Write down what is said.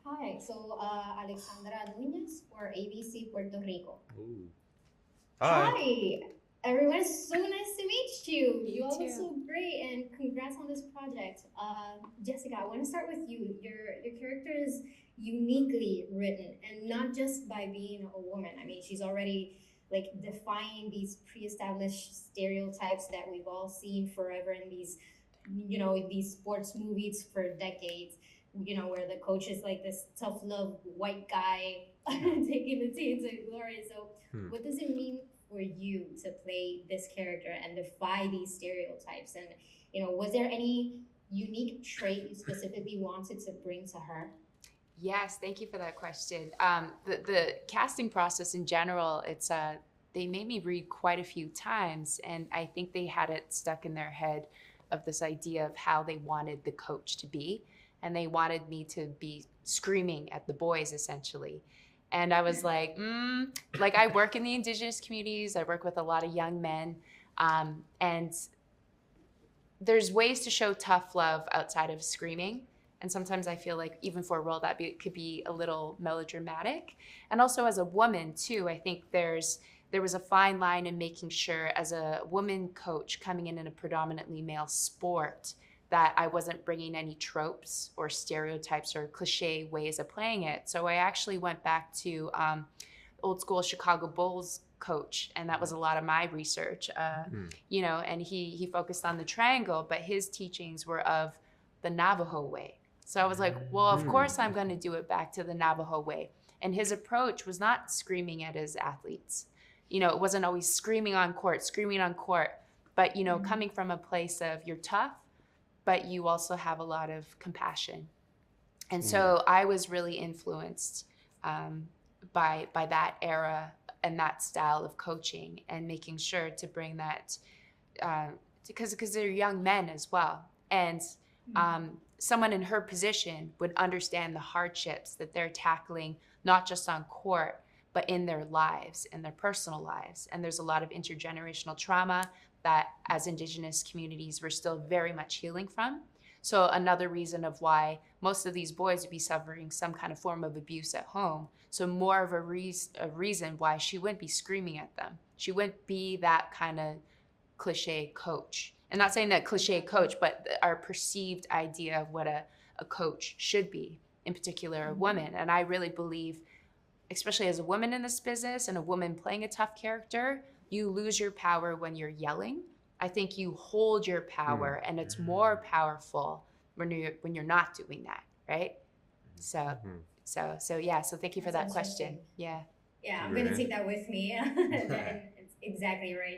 Hi, so Alexandra Nunez for ABC Puerto Rico. Ooh. Hi. Hi, everyone. It's so nice to meet you. You You all look too. so great, and congrats on this project. Jessica, I want to start with you. Your character is uniquely written, and not just by being a woman. I mean, she's already like defying these pre-established stereotypes that we've all seen forever in these, these sports movies for decades. Where the coach is like this tough love white guy taking the team to glory. So Hmm. what does it mean for you to play this character and defy these stereotypes? And was there any unique trait you specifically wanted to bring to her? Yes, thank you for that question. The casting process in general, they made me read quite a few times, and I think they had it stuck in their head of this idea of how they wanted the coach to be, and they wanted me to be screaming at the boys essentially. And I was like, like I work in the indigenous communities, I work with a lot of young men, and there's ways to show tough love outside of screaming. And sometimes I feel like even for a role could be a little melodramatic. And also as a woman too, I think there was a fine line in making sure as a woman coach coming in a predominantly male sport that I wasn't bringing any tropes or stereotypes or cliche ways of playing it. So I actually went back to old school Chicago Bulls coach, and that was a lot of my research. And he focused on the triangle, but his teachings were of the Navajo way. So I was like, well, of course I'm going to do it back to the Navajo way. And his approach was not screaming at his athletes. It wasn't always screaming on court, but coming from a place of you're tough, but you also have a lot of compassion. And so I was really influenced by that era and that style of coaching, and making sure to bring that because they're young men as well. And someone in her position would understand the hardships that they're tackling, not just on court, but in their lives, in their personal lives. And there's a lot of intergenerational trauma that as Indigenous communities, we're still very much healing from. So another reason of why most of these boys would be suffering some kind of form of abuse at home. So more of a reason why she wouldn't be screaming at them. She wouldn't be that kind of cliche coach. And not saying that cliche coach, but our perceived idea of what a coach should be, in particular a woman. And I really believe, especially as a woman in this business and a woman playing a tough character, you lose your power when you're yelling. I think you hold your power, and it's more powerful when you're not doing that, right? So yeah. So thank you for That's that question. interesting. Yeah. Yeah, I'm Very gonna take that with me. It's exactly right.